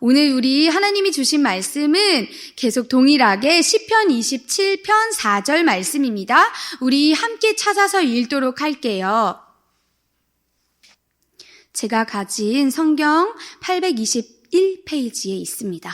오늘 우리 하나님이 주신 말씀은 계속 동일하게 시편 27편 4절 말씀입니다. 우리 함께 찾아서 읽도록 할게요. 제가 가진 성경 821페이지에 있습니다.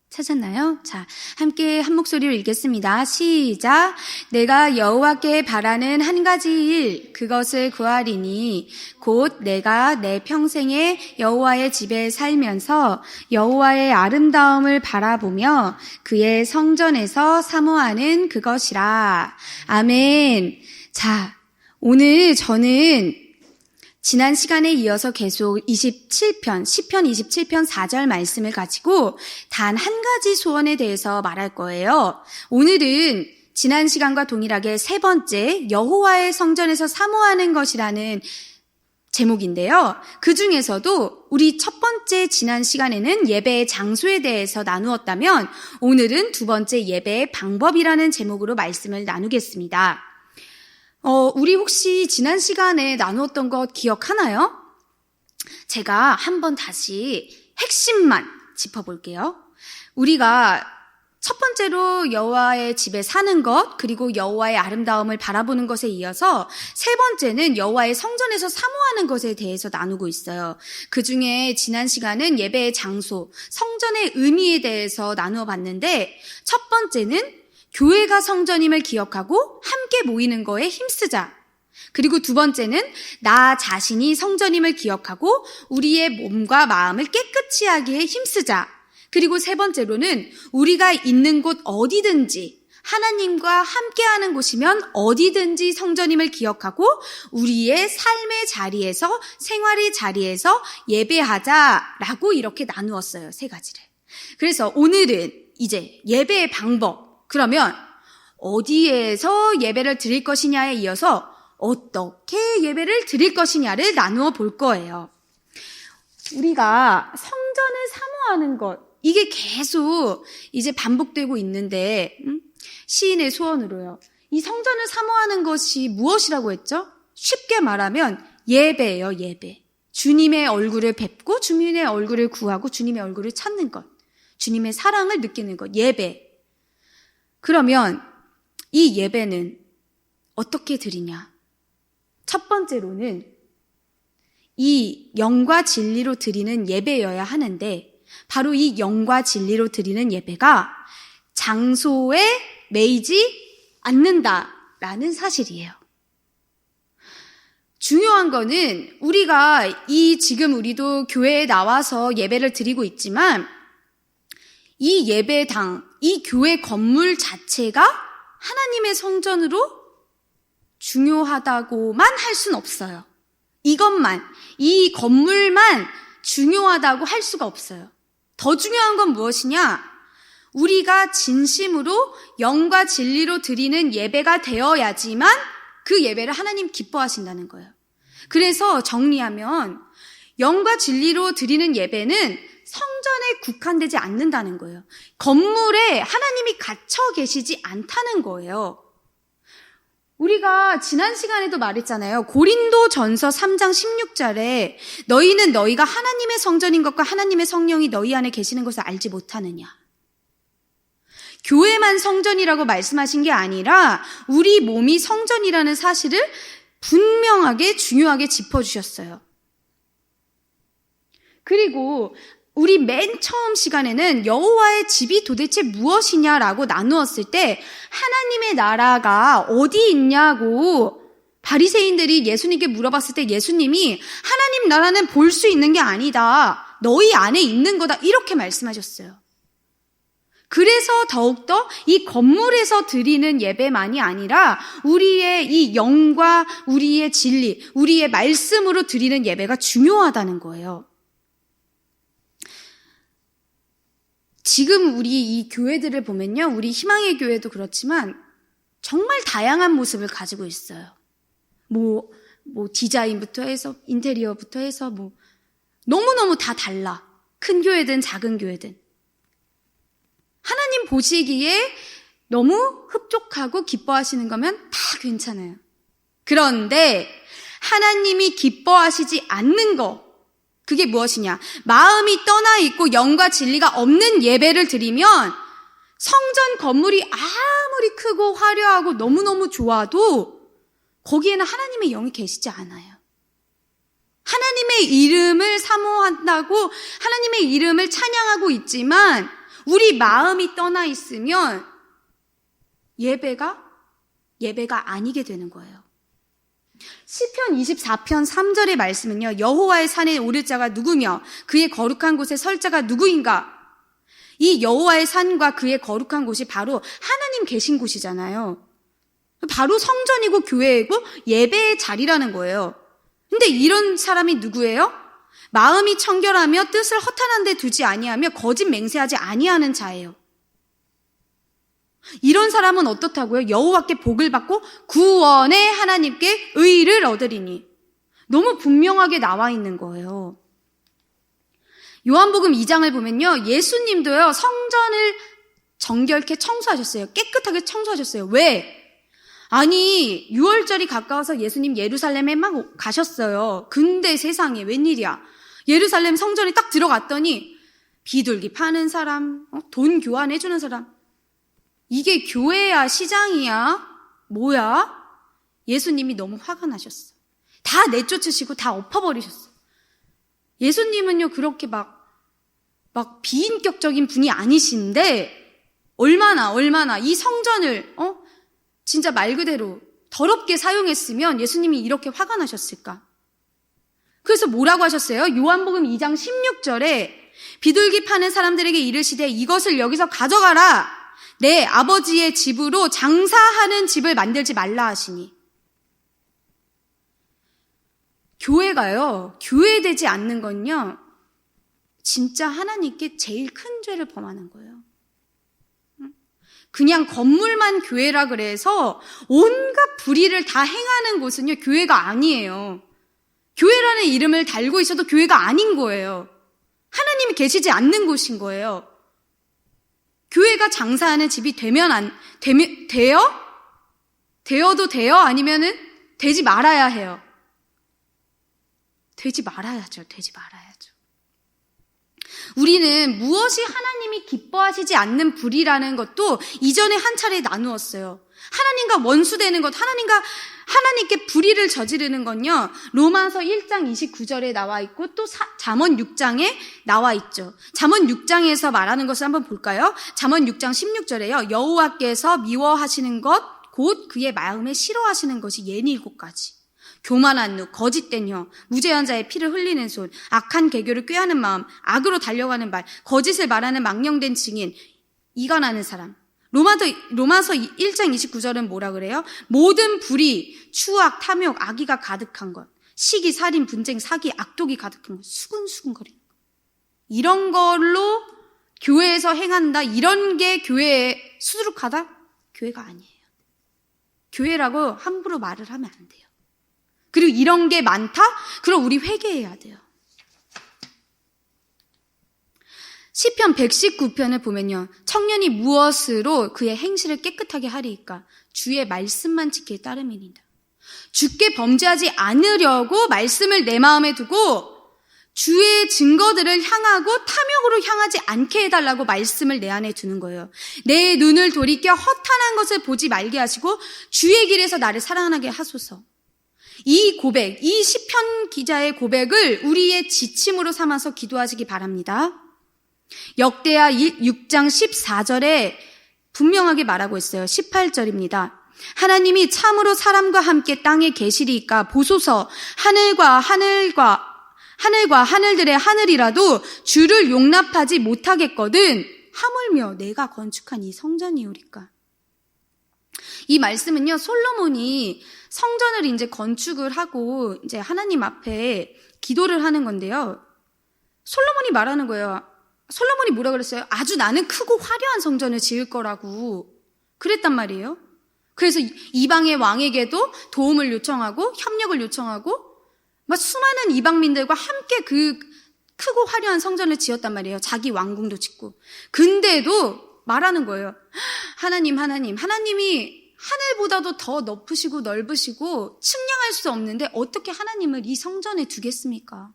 찾았나요? 자, 함께 한 목소리로 읽겠습니다. 시작. 내가 여호와께 바라는 한 가지 일, 그것을 구하리니 곧 내가 내 평생에 여호와의 집에 살면서 여호와의 아름다움을 바라보며 그의 성전에서 사모하는 그것이라. 아멘. 자, 오늘 저는 지난 시간에 이어서 계속 시편 27편 4절 말씀을 가지고 단 한 가지 소원에 대해서 말할 거예요. 오늘은 지난 시간과 동일하게 세 번째 여호와의 성전에서 사모하는 것이라는 제목인데요. 그 중에서도 우리 첫 번째 지난 시간에는 예배의 장소에 대해서 나누었다면 오늘은 두 번째 예배의 방법이라는 제목으로 말씀을 나누겠습니다. 우리 혹시 지난 시간에 나누었던 것 기억하나요? 제가 한번 다시 핵심만 짚어볼게요. 우리가 첫 번째로 여호와의 집에 사는 것, 그리고 여호와의 아름다움을 바라보는 것에 이어서 세 번째는 여호와의 성전에서 사모하는 것에 대해서 나누고 있어요. 그 중에 지난 시간은 예배의 장소, 성전의 의미에 대해서 나누어 봤는데 첫 번째는 교회가 성전임을 기억하고 함께 모이는 거에 힘쓰자. 그리고 두 번째는 나 자신이 성전임을 기억하고 우리의 몸과 마음을 깨끗이 하기에 힘쓰자. 그리고 세 번째로는 우리가 있는 곳 어디든지 하나님과 함께하는 곳이면 어디든지 성전임을 기억하고 우리의 삶의 자리에서 생활의 자리에서 예배하자라고 이렇게 나누었어요. 세 가지를. 그래서 오늘은 이제 예배의 방법, 그러면 어디에서 예배를 드릴 것이냐에 이어서 어떻게 예배를 드릴 것이냐를 나누어 볼 거예요. 우리가 성전을 사모하는 것, 이게 계속 이제 반복되고 있는데 시인의 소원으로요. 이 성전을 사모하는 것이 무엇이라고 했죠? 쉽게 말하면 예배예요, 예배. 주님의 얼굴을 뵙고 주님의 얼굴을 구하고 주님의 얼굴을 찾는 것. 주님의 사랑을 느끼는 것, 예배. 그러면 이 예배는 어떻게 드리냐? 첫 번째로는 이 영과 진리로 드리는 예배여야 하는데 바로 이 영과 진리로 드리는 예배가 장소에 매이지 않는다라는 사실이에요. 중요한 거는 우리가 지금 우리도 교회에 나와서 예배를 드리고 있지만 이 예배당, 이 교회 건물 자체가 하나님의 성전으로 중요하다고만 할 수는 없어요. 이것만, 이 건물만 중요하다고 할 수가 없어요. 더 중요한 건 무엇이냐? 우리가 진심으로 영과 진리로 드리는 예배가 되어야지만 그 예배를 하나님 기뻐하신다는 거예요. 그래서 정리하면 영과 진리로 드리는 예배는 성전에 국한되지 않는다는 거예요. 건물에 하나님이 갇혀 계시지 않다는 거예요. 우리가 지난 시간에도 말했잖아요. 고린도전서 3장 16절에 너희는 너희가 하나님의 성전인 것과 하나님의 성령이 너희 안에 계시는 것을 알지 못하느냐. 교회만 성전이라고 말씀하신 게 아니라 우리 몸이 성전이라는 사실을 분명하게 중요하게 짚어주셨어요. 그리고 우리 맨 처음 시간에는 여호와의 집이 도대체 무엇이냐라고 나누었을 때 하나님의 나라가 어디 있냐고 바리새인들이 예수님께 물어봤을 때 예수님이 하나님 나라는 볼 수 있는 게 아니다. 너희 안에 있는 거다. 이렇게 말씀하셨어요. 그래서 더욱더 이 건물에서 드리는 예배만이 아니라 우리의 이 영과 우리의 진리, 우리의 말씀으로 드리는 예배가 중요하다는 거예요. 지금 우리 이 교회들을 보면요. 우리 희망의 교회도 그렇지만 정말 다양한 모습을 가지고 있어요. 뭐 디자인부터 해서 인테리어부터 해서 너무너무 다 달라. 큰 교회든 작은 교회든. 하나님 보시기에 너무 흡족하고 기뻐하시는 거면 다 괜찮아요. 그런데 하나님이 기뻐하시지 않는 거, 그게 무엇이냐? 마음이 떠나 있고 영과 진리가 없는 예배를 드리면 성전 건물이 아무리 크고 화려하고 너무너무 좋아도 거기에는 하나님의 영이 계시지 않아요. 하나님의 이름을 사모한다고 하나님의 이름을 찬양하고 있지만 우리 마음이 떠나 있으면 예배가 아니게 되는 거예요. 시편 24편 3절의 말씀은요. 여호와의 산에 오를 자가 누구며 그의 거룩한 곳에 설 자가 누구인가? 이 여호와의 산과 그의 거룩한 곳이 바로 하나님 계신 곳이잖아요. 바로 성전이고 교회이고 예배의 자리라는 거예요. 근데 이런 사람이 누구예요? 마음이 청결하며 뜻을 허탄한 데 두지 아니하며 거짓 맹세하지 아니하는 자예요. 이런 사람은 어떻다고요? 여호와께 복을 받고 구원의 하나님께 의를 얻으리니. 너무 분명하게 나와 있는 거예요. 요한복음 2장을 보면요. 예수님도요. 성전을 정결케 청소하셨어요. 깨끗하게 청소하셨어요. 왜? 아니 6월절이 가까워서 예수님 예루살렘에 막 가셨어요. 근데 세상에 웬일이야. 예루살렘 성전에 딱 들어갔더니 비둘기 파는 사람, 돈 교환해주는 사람. 이게 교회야 시장이야? 뭐야? 예수님이 너무 화가 나셨어. 다 내쫓으시고 다 엎어버리셨어. 예수님은요 그렇게 막 비인격적인 분이 아니신데 얼마나 이 성전을 진짜 말 그대로 더럽게 사용했으면 예수님이 이렇게 화가 나셨을까? 그래서 뭐라고 하셨어요? 요한복음 2장 16절에 비둘기 파는 사람들에게 이르시되 이것을 여기서 가져가라. 내 아버지의 집으로 장사하는 집을 만들지 말라 하시니. 교회가요. 교회되지 않는 건요. 진짜 하나님께 제일 큰 죄를 범하는 거예요. 그냥 건물만 교회라 그래서 온갖 불의를 다 행하는 곳은요. 교회가 아니에요. 교회라는 이름을 달고 있어도 교회가 아닌 거예요. 하나님이 계시지 않는 곳인 거예요. 교회가 장사하는 집이 되어도 돼요? 아니면은 되지 말아야 해요? 되지 말아야죠. 우리는 무엇이 하나님이 기뻐하시지 않는 불이라는 것도 이전에 한 차례 나누었어요. 하나님과 원수되는 것, 하나님께 불의를 저지르는 건요. 로마서 1장 29절에 나와 있고 또 잠언 6장에 나와 있죠. 잠언 6장에서 말하는 것을 한번 볼까요? 잠언 6장 16절에요. 여호와께서 미워하시는 것 곧 그의 마음에 싫어하시는 것이 예니 7가지. 교만한 눈, 거짓된 혀, 무죄한 자의 피를 흘리는 손, 악한 계교를 꾀하는 마음, 악으로 달려가는 말, 거짓을 말하는 망령된 증인, 이간하는 사람. 로마서 1장 29절은 뭐라 그래요? 모든 불의, 추악, 탐욕, 악의가 가득한 것, 시기, 살인, 분쟁, 사기, 악독이 가득한 것, 수근수근거리는 것. 이런 걸로 교회에서 행한다, 이런 게 교회에 수두룩하다? 교회가 아니에요. 교회라고 함부로 말을 하면 안 돼요. 그리고 이런 게 많다? 그럼 우리 회개해야 돼요. 시편 119편을 보면요. 청년이 무엇으로 그의 행실을 깨끗하게 하리이까? 주의 말씀만 지킬 따름이니이다. 주께 범죄하지 않으려고 말씀을 내 마음에 두고 주의 증거들을 향하고 탐욕으로 향하지 않게 해달라고 말씀을 내 안에 두는 거예요. 내 눈을 돌이켜 허탄한 것을 보지 말게 하시고 주의 길에서 나를 사랑하게 하소서. 이 고백, 이 시편 기자의 고백을 우리의 지침으로 삼아서 기도하시기 바랍니다. 역대하 6장 14절에 분명하게 말하고 있어요. 18절입니다. 하나님이 참으로 사람과 함께 땅에 계시리이까 보소서. 하늘과 하늘들의 하늘이라도 주를 용납하지 못하겠거든 하물며 내가 건축한 이 성전이오리까. 이 말씀은요, 솔로몬이 성전을 이제 건축을 하고 이제 하나님 앞에 기도를 하는 건데요. 솔로몬이 말하는 거예요. 솔로몬이 뭐라 그랬어요? 아주 나는 크고 화려한 성전을 지을 거라고 그랬단 말이에요. 그래서 이방의 왕에게도 도움을 요청하고 협력을 요청하고 막 수많은 이방민들과 함께 그 크고 화려한 성전을 지었단 말이에요. 자기 왕궁도 짓고. 근데도 말하는 거예요. 하나님이 하늘보다도 더 높으시고 넓으시고 측량할 수 없는데 어떻게 하나님을 이 성전에 두겠습니까?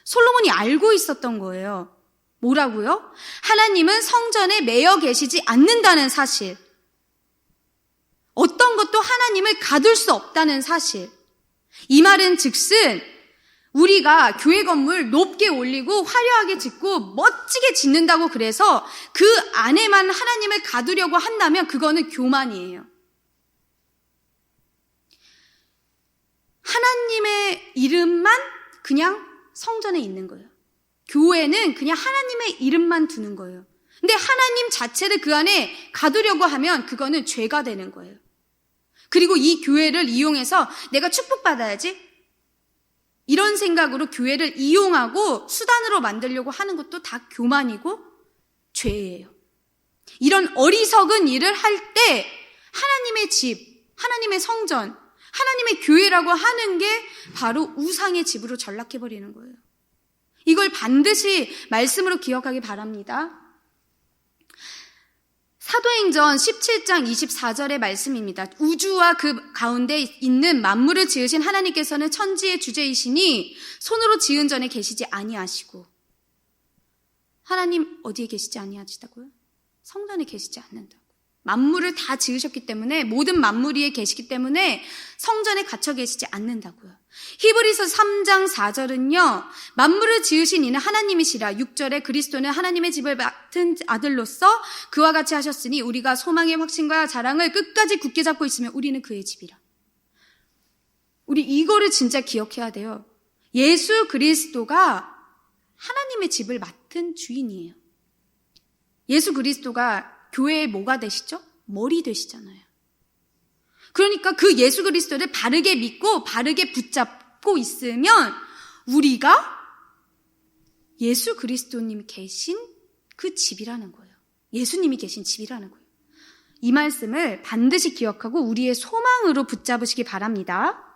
솔로몬이 알고 있었던 거예요. 뭐라고요? 하나님은 성전에 매여 계시지 않는다는 사실. 어떤 것도 하나님을 가둘 수 없다는 사실. 이 말은 즉슨 우리가 교회 건물 높게 올리고 화려하게 짓고 멋지게 짓는다고 그래서 그 안에만 하나님을 가두려고 한다면 그거는 교만이에요. 하나님의 이름만 그냥 성전에 있는 거예요. 교회는 그냥 하나님의 이름만 두는 거예요. 근데 하나님 자체를 그 안에 가두려고 하면 그거는 죄가 되는 거예요. 그리고 이 교회를 이용해서 내가 축복받아야지, 이런 생각으로 교회를 이용하고 수단으로 만들려고 하는 것도 다 교만이고 죄예요. 이런 어리석은 일을 할 때 하나님의 집, 하나님의 성전, 하나님의 교회라고 하는 게 바로 우상의 집으로 전락해버리는 거예요. 이걸 반드시 말씀으로 기억하기 바랍니다. 사도행전 17장 24절의 말씀입니다. 우주와 그 가운데 있는 만물을 지으신 하나님께서는 천지의 주제이시니 손으로 지은 전에 계시지 아니하시고. 하나님 어디에 계시지 아니하시다고요? 성전에 계시지 않는다고. 만물을 다 지으셨기 때문에, 모든 만물 위에 계시기 때문에 성전에 갇혀 계시지 않는다고요. 히브리서 3장 4절은요. 만물을 지으신 이는 하나님이시라. 6절에 그리스도는 하나님의 집을 맡은 아들로서 그와 같이 하셨으니 우리가 소망의 확신과 자랑을 끝까지 굳게 잡고 있으면 우리는 그의 집이라. 우리 이거를 진짜 기억해야 돼요. 예수 그리스도가 하나님의 집을 맡은 주인이에요. 예수 그리스도가 교회의 뭐가 되시죠? 머리 되시잖아요. 그러니까 그 예수 그리스도를 바르게 믿고 바르게 붙잡고 있으면 우리가 예수 그리스도님이 계신 그 집이라는 거예요. 예수님이 계신 집이라는 거예요. 이 말씀을 반드시 기억하고 우리의 소망으로 붙잡으시기 바랍니다.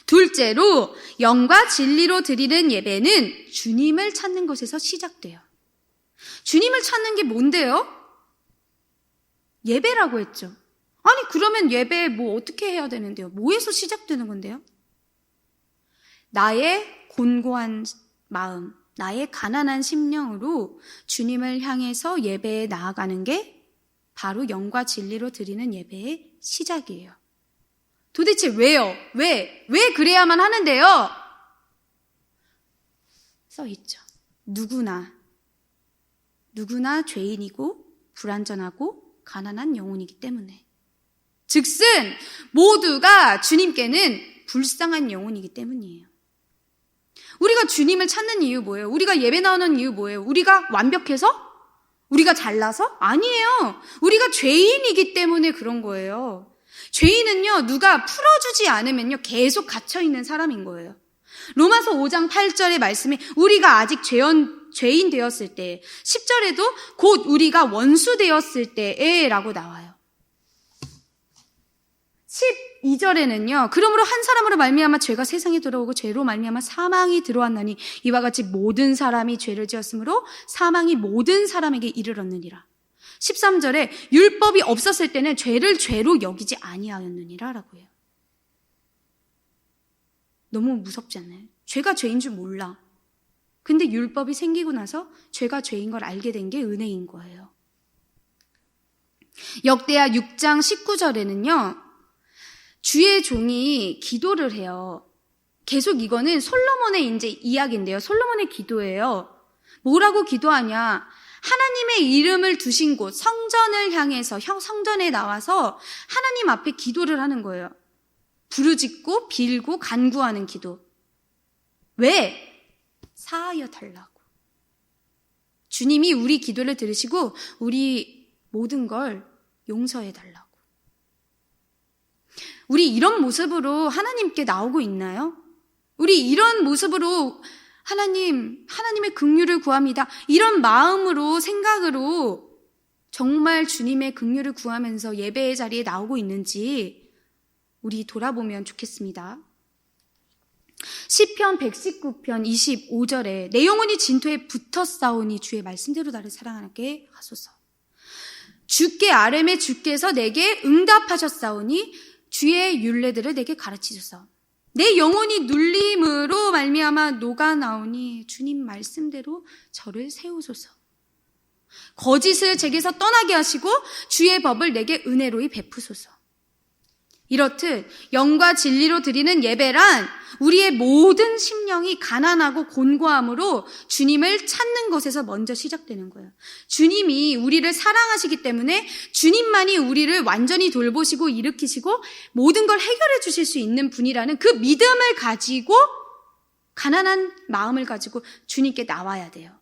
둘째로, 영과 진리로 드리는 예배는 주님을 찾는 것에서 시작돼요. 주님을 찾는 게 뭔데요? 예배라고 했죠. 아니 그러면 예배 뭐 어떻게 해야 되는데요? 뭐에서 시작되는 건데요? 나의 곤고한 마음, 나의 가난한 심령으로 주님을 향해서 예배에 나아가는 게 바로 영과 진리로 드리는 예배의 시작이에요. 도대체 왜요? 왜 그래야만 하는데요? 써 있죠. 누구나 죄인이고 불완전하고 가난한 영혼이기 때문에. 즉슨 모두가 주님께는 불쌍한 영혼이기 때문이에요. 우리가 주님을 찾는 이유 뭐예요? 우리가 예배 나오는 이유 뭐예요? 우리가 완벽해서? 우리가 잘나서? 아니에요. 우리가 죄인이기 때문에 그런 거예요. 죄인은요, 누가 풀어주지 않으면요, 계속 갇혀있는 사람인 거예요. 로마서 5장 8절의 말씀에 우리가 아직 죄인 되었을 때, 10절에도 곧 우리가 원수 되었을 때에 라고 나와요. 12절에는요. 그러므로 한 사람으로 말미암아 죄가 세상에 들어오고 죄로 말미암아 사망이 들어왔나니 이와 같이 모든 사람이 죄를 지었으므로 사망이 모든 사람에게 이르렀느니라. 13절에 율법이 없었을 때는 죄를 죄로 여기지 아니하였느니라 라고 해요. 너무 무섭지 않나요? 죄가 죄인 줄 몰라. 근데 율법이 생기고 나서 죄가 죄인 걸 알게 된 게 은혜인 거예요. 역대하 6장 19절에는요. 주의 종이 기도를 해요. 계속 이거는 솔로몬의 이제 이야기인데요. 솔로몬의 기도예요. 뭐라고 기도하냐? 하나님의 이름을 두신 곳, 성전을 향해서 성전에 나와서 하나님 앞에 기도를 하는 거예요. 부르짖고 빌고 간구하는 기도. 왜? 사하여 달라고. 주님이 우리 기도를 들으시고 우리 모든 걸 용서해 달라고. 우리 이런 모습으로 하나님께 나오고 있나요? 우리 이런 모습으로 하나님의 긍휼을 구합니다. 이런 마음으로, 생각으로 정말 주님의 긍휼을 구하면서 예배의 자리에 나오고 있는지 우리 돌아보면 좋겠습니다. 시편 119편 25절에 내 영혼이 진토에 붙어 싸우니 주의 말씀대로 나를 사랑하게 하소서. 주께 아뢰매 주께서 내게 응답하셨사오니 주의 율례들을 내게 가르치소서. 내 영혼이 눌림으로 말미암아 녹아나오니 주님 말씀대로 저를 세우소서. 거짓을 제게서 떠나게 하시고 주의 법을 내게 은혜로이 베푸소서. 이렇듯 영과 진리로 드리는 예배란 우리의 모든 심령이 가난하고 곤고함으로 주님을 찾는 것에서 먼저 시작되는 거예요. 주님이 우리를 사랑하시기 때문에 주님만이 우리를 완전히 돌보시고 일으키시고 모든 걸 해결해 주실 수 있는 분이라는 그 믿음을 가지고 가난한 마음을 가지고 주님께 나와야 돼요.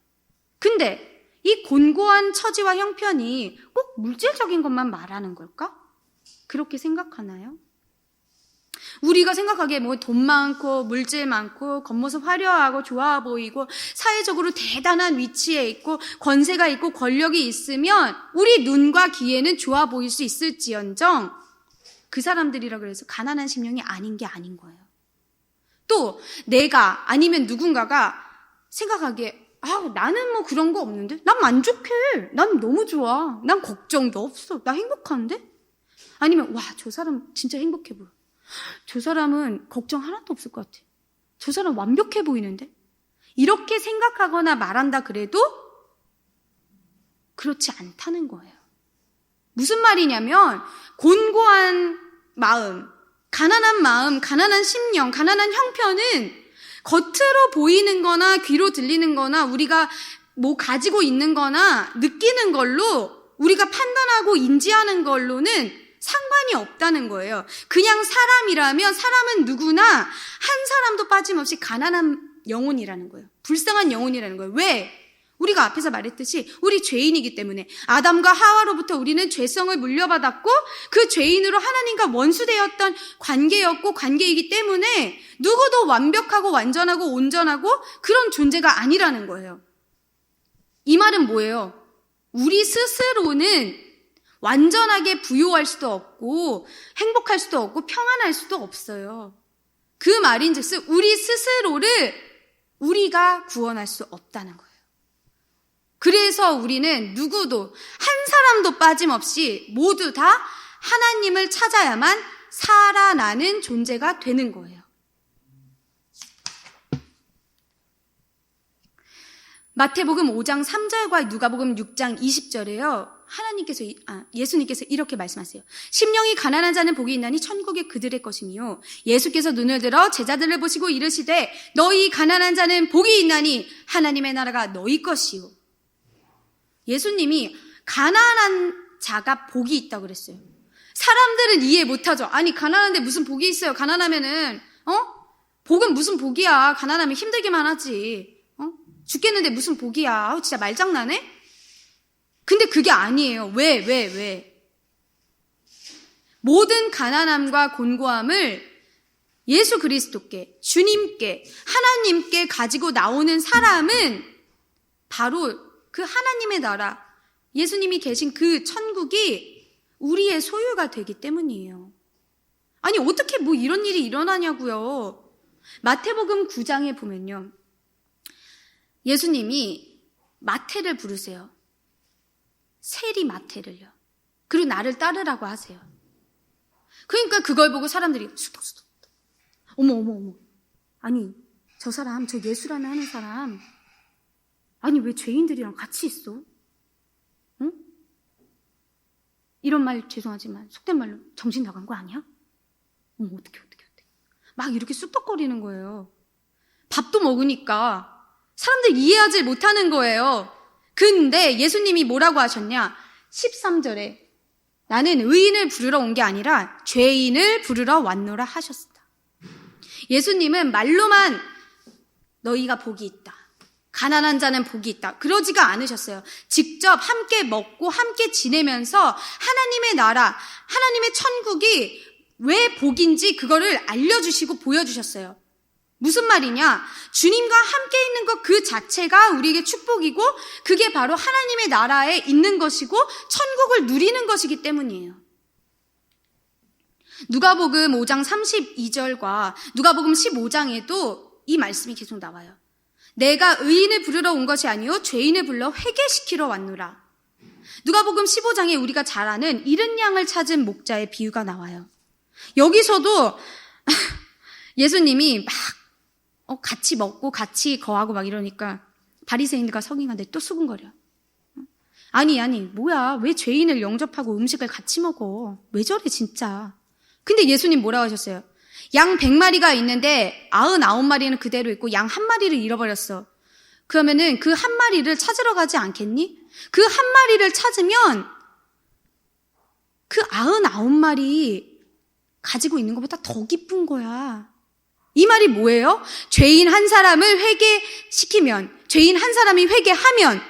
근데 이 곤고한 처지와 형편이 꼭 물질적인 것만 말하는 걸까? 그렇게 생각하나요? 우리가 생각하기에 뭐 돈 많고 물질 많고 겉모습 화려하고 좋아 보이고 사회적으로 대단한 위치에 있고 권세가 있고 권력이 있으면 우리 눈과 귀에는 좋아 보일 수 있을지언정 그 사람들이라 그래서 가난한 심령이 아닌 게 아닌 거예요. 또 내가 아니면 누군가가 생각하기에 나는 뭐 그런 거 없는데? 난 만족해. 난 너무 좋아. 난 걱정도 없어. 나 행복한데? 아니면 저 사람 진짜 행복해 보여. 저 사람은 걱정 하나도 없을 것 같아. 저 사람 완벽해 보이는데? 이렇게 생각하거나 말한다 그래도 그렇지 않다는 거예요. 무슨 말이냐면 곤고한 마음, 가난한 심령, 가난한 형편은 겉으로 보이는 거나 귀로 들리는 거나 우리가 뭐 가지고 있는 거나 느끼는 걸로 우리가 판단하고 인지하는 걸로는 상관이 없다는 거예요. 그냥 사람이라면 사람은 누구나 한 사람도 빠짐없이 가난한 영혼이라는 거예요. 불쌍한 영혼이라는 거예요. 왜? 우리가 앞에서 말했듯이 우리 죄인이기 때문에 아담과 하와로부터 우리는 죄성을 물려받았고 그 죄인으로 하나님과 원수되었던 관계이기 때문에 누구도 완벽하고 완전하고 온전하고 그런 존재가 아니라는 거예요. 이 말은 뭐예요? 우리 스스로는 완전하게 부유할 수도 없고 행복할 수도 없고 평안할 수도 없어요. 그 말인즉슨 우리 스스로를 우리가 구원할 수 없다는 거예요. 그래서 우리는 누구도 한 사람도 빠짐없이 모두 다 하나님을 찾아야만 살아나는 존재가 되는 거예요. 마태복음 5장 3절과 누가복음 6장 20절에요. 예수님께서 이렇게 말씀하세요. 심령이 가난한 자는 복이 있나니 천국이 그들의 것이며 예수께서 눈을 들어 제자들을 보시고 이르시되 너희 가난한 자는 복이 있나니 하나님의 나라가 너희 것이요. 예수님이 가난한 자가 복이 있다고 그랬어요. 사람들은 이해 못하죠. 아니 가난한데 무슨 복이 있어요. 가난하면은 복은 무슨 복이야. 가난하면 힘들기만 하지. 죽겠는데 무슨 복이야. 진짜 말장난해? 근데 그게 아니에요. 왜? 모든 가난함과 곤고함을 예수 그리스도께, 주님께, 하나님께 가지고 나오는 사람은 바로 그 하나님의 나라, 예수님이 계신 그 천국이 우리의 소유가 되기 때문이에요. 아니 어떻게 뭐 이런 일이 일어나냐고요. 마태복음 9장에 보면요. 예수님이 마태를 부르세요. 세리 마태를요. 그리고 나를 따르라고 하세요. 그러니까 그걸 보고 사람들이 수덕수덕. 어머. 아니 저 사람, 저 예수라는 하는 사람 아니 왜 죄인들이랑 같이 있어? 응? 이런 말 죄송하지만 속된 말로 정신 나간 거 아니야? 어머 어떡해. 막 이렇게 쑥덕거리는 거예요. 밥도 먹으니까 사람들 이해하지 못하는 거예요. 근데 예수님이 뭐라고 하셨냐? 13절에 나는 의인을 부르러 온 게 아니라 죄인을 부르러 왔노라 하셨다. 예수님은 말로만 너희가 복이 있다. 가난한 자는 복이 있다. 그러지가 않으셨어요. 직접 함께 먹고 함께 지내면서 하나님의 나라, 하나님의 천국이 왜 복인지 그거를 알려주시고 보여주셨어요. 무슨 말이냐? 주님과 함께 있는 것 그 자체가 우리에게 축복이고 그게 바로 하나님의 나라에 있는 것이고 천국을 누리는 것이기 때문이에요. 누가복음 5장 32절과 누가복음 15장에도 이 말씀이 계속 나와요. 내가 의인을 부르러 온 것이 아니요 죄인을 불러 회개시키러 왔노라. 누가복음 15장에 우리가 잘 아는 잃은 양을 찾은 목자의 비유가 나와요. 여기서도 예수님이 막 같이 먹고 같이 거하고 막 이러니까 바리새인들과 서기관들이 또 수군거려. 아니 뭐야, 왜 죄인을 영접하고 음식을 같이 먹어? 왜 저래 진짜. 근데 예수님 뭐라고 하셨어요? 양 100마리가 있는데 99마리는 그대로 있고 양 1마리를 잃어버렸어. 그러면은 그 1마리를 찾으러 가지 않겠니? 그 1마리를 찾으면 그 99마리 가지고 있는 것보다 더 기쁜 거야. 이 말이 뭐예요? 죄인 한 사람을 회개시키면, 죄인 한 사람이 회개하면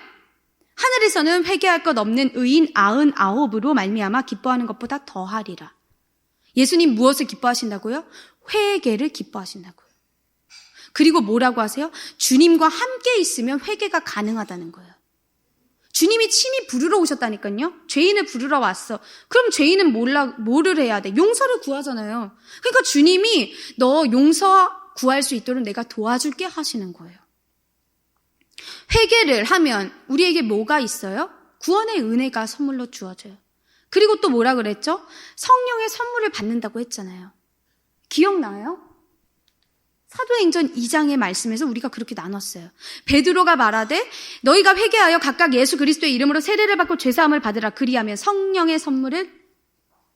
하늘에서는 회개할 것 없는 의인 99으로 말미암아 기뻐하는 것보다 더하리라. 예수님 무엇을 기뻐하신다고요? 회개를 기뻐하신다고요. 그리고 뭐라고 하세요? 주님과 함께 있으면 회개가 가능하다는 거예요. 주님이 친히 부르러 오셨다니까요. 죄인을 부르러 왔어. 그럼 죄인은 뭐를 해야 돼? 용서를 구하잖아요. 그러니까 주님이 너 용서 구할 수 있도록 내가 도와줄게 하시는 거예요. 회개를 하면 우리에게 뭐가 있어요? 구원의 은혜가 선물로 주어져요. 그리고 또 뭐라 그랬죠? 성령의 선물을 받는다고 했잖아요. 기억나요? 사도행전 2장의 말씀에서 우리가 그렇게 나눴어요. 베드로가 말하되 너희가 회개하여 각각 예수 그리스도의 이름으로 세례를 받고 죄사함을 받으라. 그리하면 성령의 선물을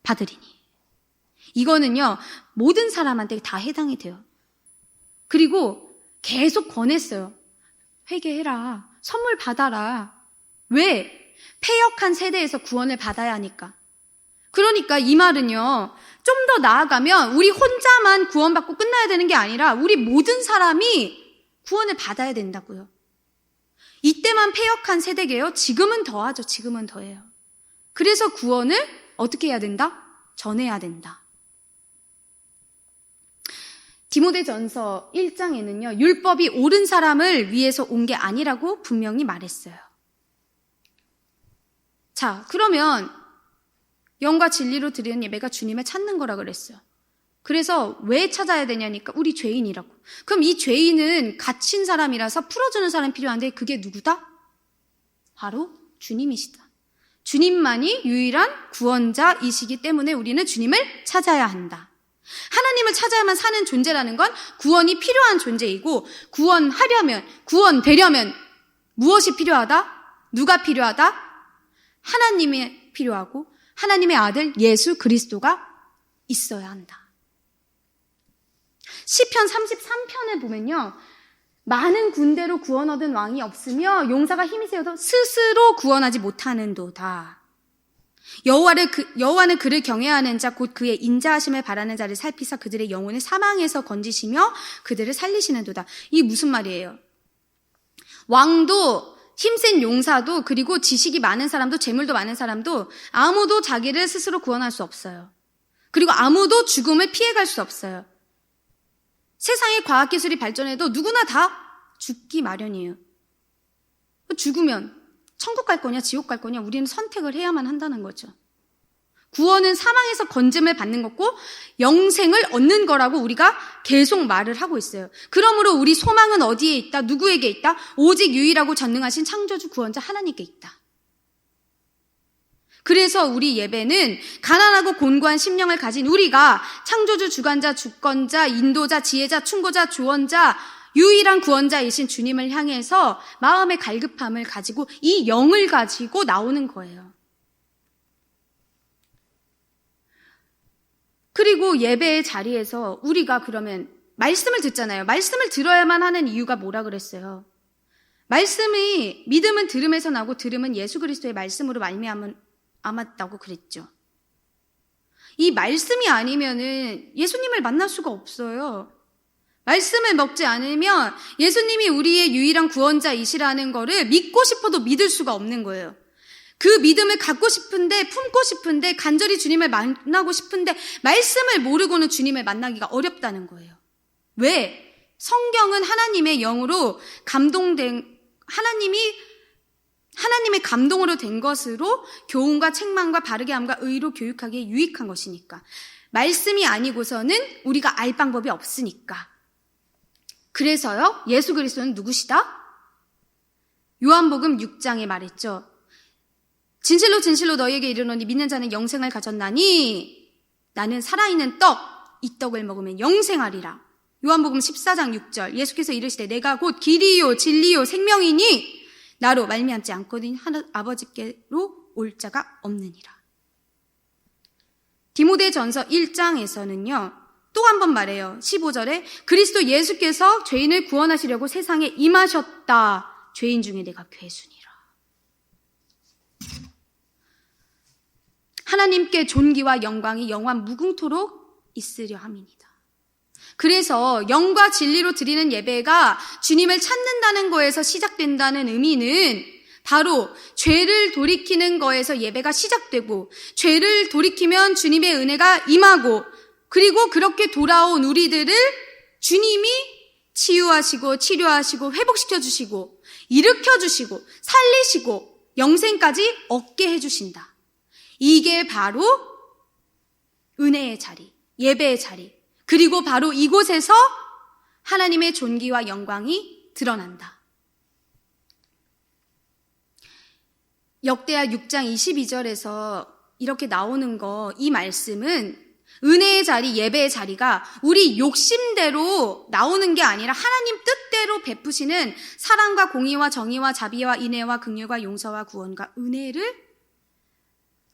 받으리니. 이거는요, 모든 사람한테 다 해당이 돼요. 그리고 계속 권했어요. 회개해라. 선물 받아라. 왜? 패역한 세대에서 구원을 받아야 하니까. 그러니까 이 말은요, 좀 더 나아가면 우리 혼자만 구원받고 끝나야 되는 게 아니라 우리 모든 사람이 구원을 받아야 된다고요. 이때만 패역한 세대게요. 지금은 더하죠. 지금은 더해요. 그래서 구원을 어떻게 해야 된다? 전해야 된다. 디모데전서 1장에는요. 율법이 옳은 사람을 위해서 온 게 아니라고 분명히 말했어요. 자, 그러면 영과 진리로 드리는 예배가 주님을 찾는 거라 그랬어요. 그래서 왜 찾아야 되냐니까 우리 죄인이라고. 그럼 이 죄인은 갇힌 사람이라서 풀어주는 사람이 필요한데 그게 누구다? 바로 주님이시다. 주님만이 유일한 구원자이시기 때문에 우리는 주님을 찾아야 한다. 하나님을 찾아야만 사는 존재라는 건 구원이 필요한 존재이고, 구원하려면, 구원되려면 무엇이 필요하다? 누가 필요하다? 하나님이 필요하고 하나님의 아들 예수 그리스도가 있어야 한다. 시편 33편을 보면요, 많은 군대로 구원 얻은 왕이 없으며 용사가 힘이 세어도 스스로 구원하지 못하는도다. 여호와는 그를 경외하는 자 곧 그의 인자하심을 바라는 자를 살피사 그들의 영혼을 사망에서 건지시며 그들을 살리시는도다. 이게 무슨 말이에요? 왕도 힘센 용사도 그리고 지식이 많은 사람도 재물도 많은 사람도 아무도 자기를 스스로 구원할 수 없어요. 그리고 아무도 죽음을 피해갈 수 없어요. 세상의 과학기술이 발전해도 누구나 다 죽기 마련이에요. 죽으면 천국 갈 거냐 지옥 갈 거냐 우리는 선택을 해야만 한다는 거죠. 구원은 사망에서 건짐을 받는 거고 영생을 얻는 거라고 우리가 계속 말을 하고 있어요. 그러므로 우리 소망은 어디에 있다? 누구에게 있다? 오직 유일하고 전능하신 창조주 구원자 하나님께 있다. 그래서 우리 예배는 가난하고 곤고한 심령을 가진 우리가 창조주, 주관자, 주권자, 인도자, 지혜자, 충고자, 조언자, 유일한 구원자이신 주님을 향해서 마음의 갈급함을 가지고 이 영을 가지고 나오는 거예요. 그리고 예배의 자리에서 우리가 그러면 말씀을 듣잖아요. 말씀을 들어야만 하는 이유가 뭐라 그랬어요? 말씀이 믿음은 들음에서 나고 들음은 예수 그리스도의 말씀으로 말미암았다고 그랬죠. 이 말씀이 아니면은 예수님을 만날 수가 없어요. 말씀을 먹지 않으면 예수님이 우리의 유일한 구원자이시라는 거를 믿고 싶어도 믿을 수가 없는 거예요. 그 믿음을 갖고 싶은데, 품고 싶은데, 간절히 주님을 만나고 싶은데 말씀을 모르고는 주님을 만나기가 어렵다는 거예요. 왜? 성경은 하나님의 영으로 하나님의 감동으로 된 것으로 교훈과 책망과 바르게 함과 의로 교육하기에 유익한 것이니까. 말씀이 아니고서는 우리가 알 방법이 없으니까. 그래서요, 예수 그리스도는 누구시다? 요한복음 6장에 말했죠. 진실로 진실로 너희에게 이르노니 믿는 자는 영생을 가졌나니 나는 살아있는 떡, 이 떡을 먹으면 영생하리라. 요한복음 14장 6절 예수께서 이르시되 내가 곧 길이요 진리요 생명이니 나로 말미암지 않거든 아버지께로 올 자가 없느니라. 디모데전서 1장에서는요. 또 한 번 말해요. 15절에 그리스도 예수께서 죄인을 구원하시려고 세상에 임하셨다. 죄인 중에 내가 괴순이라. 하나님께 존귀와 영광이 영원 무궁토록 있으려 함이니이다. 그래서 영과 진리로 드리는 예배가 주님을 찾는다는 거에서 시작된다는 의미는 바로 죄를 돌이키는 거에서 예배가 시작되고 죄를 돌이키면 주님의 은혜가 임하고 그리고 그렇게 돌아온 우리들을 주님이 치유하시고 치료하시고 회복시켜 주시고 일으켜 주시고 살리시고 영생까지 얻게 해주신다. 이게 바로 은혜의 자리, 예배의 자리, 그리고 바로 이곳에서 하나님의 존귀와 영광이 드러난다. 역대하 6장 22절에서 이렇게 나오는 이 말씀은 은혜의 자리, 예배의 자리가 우리 욕심대로 나오는 게 아니라 하나님 뜻대로 베푸시는 사랑과 공의와 정의와 자비와 인애와 긍휼과 용서와 구원과 은혜를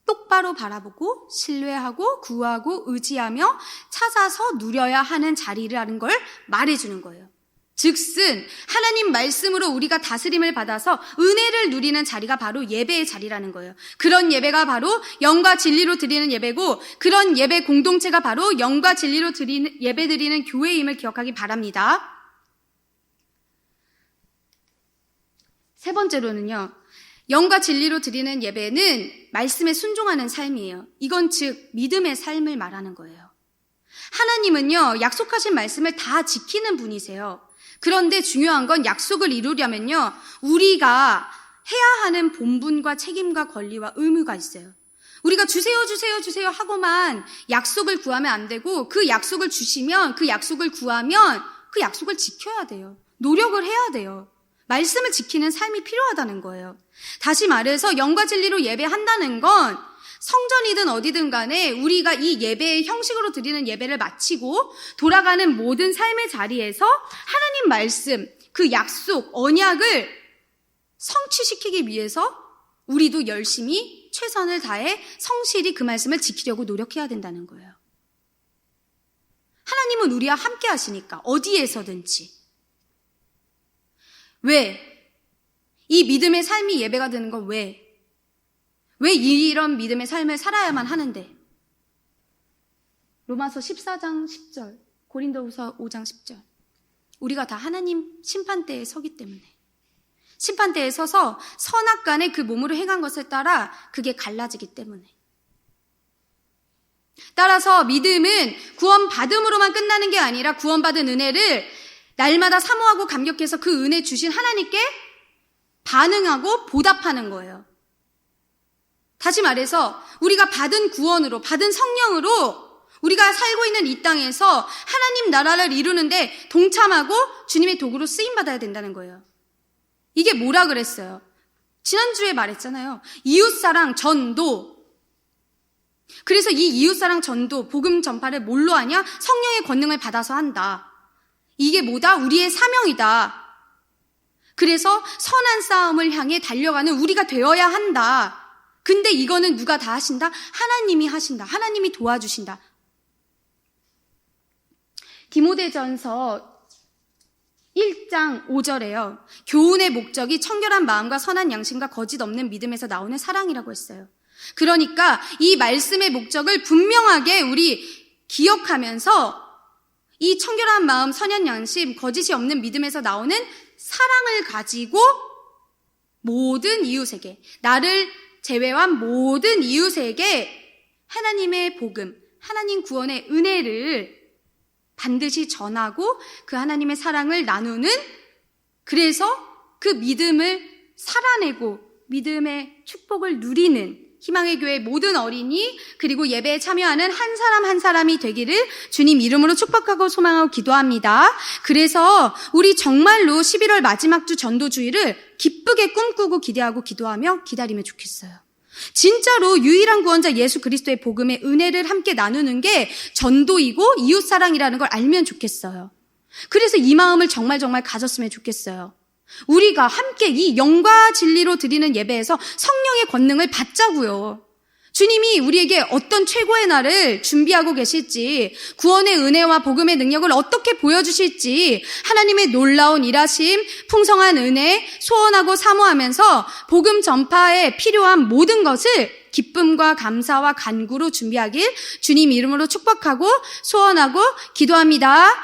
똑바로 바라보고 신뢰하고 구하고 의지하며 찾아서 누려야 하는 자리라는 걸 말해주는 거예요. 즉슨 하나님 말씀으로 우리가 다스림을 받아서 은혜를 누리는 자리가 바로 예배의 자리라는 거예요. 그런 예배가 바로 영과 진리로 드리는 예배고 그런 예배 공동체가 바로 영과 진리로 드리는 예배 드리는 교회임을 기억하기 바랍니다. 세 번째로는요. 영과 진리로 드리는 예배는 말씀에 순종하는 삶이에요. 이건 즉 믿음의 삶을 말하는 거예요. 하나님은요. 약속하신 말씀을 다 지키는 분이세요. 그런데 중요한 건 약속을 이루려면요. 우리가 해야 하는 본분과 책임과 권리와 의무가 있어요. 우리가 주세요 주세요 주세요 하고만 약속을 구하면 안 되고 그 약속을 주시면 그 약속을 구하면 그 약속을 지켜야 돼요. 노력을 해야 돼요. 말씀을 지키는 삶이 필요하다는 거예요. 다시 말해서 영과 진리로 예배한다는 건 성전이든 어디든 간에 우리가 이 예배의 형식으로 드리는 예배를 마치고 돌아가는 모든 삶의 자리에서 하나님 말씀, 그 약속, 언약을 성취시키기 위해서 우리도 열심히 최선을 다해 성실히 그 말씀을 지키려고 노력해야 된다는 거예요. 하나님은 우리와 함께 하시니까 어디에서든지. 왜? 이 믿음의 삶이 예배가 되는 건 왜? 왜 이런 믿음의 삶을 살아야만 하는데? 로마서 14장 10절, 고린도후서 5장 10절. 우리가 다 하나님 심판대에 서기 때문에. 심판대에 서서 선악간에 그 몸으로 행한 것을 따라 그게 갈라지기 때문에. 따라서 믿음은 구원받음으로만 끝나는 게 아니라 구원받은 은혜를 날마다 사모하고 감격해서 그 은혜 주신 하나님께 반응하고 보답하는 거예요. 다시 말해서 우리가 받은 구원으로, 받은 성령으로 우리가 살고 있는 이 땅에서 하나님 나라를 이루는데 동참하고 주님의 도구로 쓰임받아야 된다는 거예요. 이게 뭐라 그랬어요? 지난주에 말했잖아요. 이웃사랑 전도. 그래서 이 이웃사랑 전도, 복음 전파를 뭘로 하냐? 성령의 권능을 받아서 한다. 이게 뭐다? 우리의 사명이다. 그래서 선한 싸움을 향해 달려가는 우리가 되어야 한다. 근데 이거는 누가 다 하신다? 하나님이 하신다. 하나님이 도와주신다. 디모데전서 1장 5절에요. 교훈의 목적이 청결한 마음과 선한 양심과 거짓 없는 믿음에서 나오는 사랑이라고 했어요. 그러니까 이 말씀의 목적을 분명하게 우리 기억하면서 이 청결한 마음, 선한 양심, 거짓이 없는 믿음에서 나오는 사랑을 가지고 모든 이웃에게, 나를 제외한 모든 이웃에게 하나님의 복음, 하나님 구원의 은혜를 반드시 전하고 그 하나님의 사랑을 나누는, 그래서 그 믿음을 살아내고 믿음의 축복을 누리는 희망의 교회 모든 어린이 그리고 예배에 참여하는 한 사람 한 사람이 되기를 주님 이름으로 축복하고 소망하고 기도합니다. 그래서 우리 정말로 11월 마지막 주 전도주의를 기쁘게 꿈꾸고 기대하고 기도하며 기다리면 좋겠어요. 진짜로 유일한 구원자 예수 그리스도의 복음의 은혜를 함께 나누는 게 전도이고 이웃사랑이라는 걸 알면 좋겠어요. 그래서 이 마음을 정말 가졌으면 좋겠어요. 우리가 함께 이 영과 진리로 드리는 예배에서 성령의 권능을 받자고요. 주님이 우리에게 어떤 최고의 날을 준비하고 계실지, 구원의 은혜와 복음의 능력을 어떻게 보여주실지, 하나님의 놀라운 일하심, 풍성한 은혜, 소원하고 사모하면서 복음 전파에 필요한 모든 것을 기쁨과 감사와 간구로 준비하길 주님 이름으로 축복하고 소원하고 기도합니다.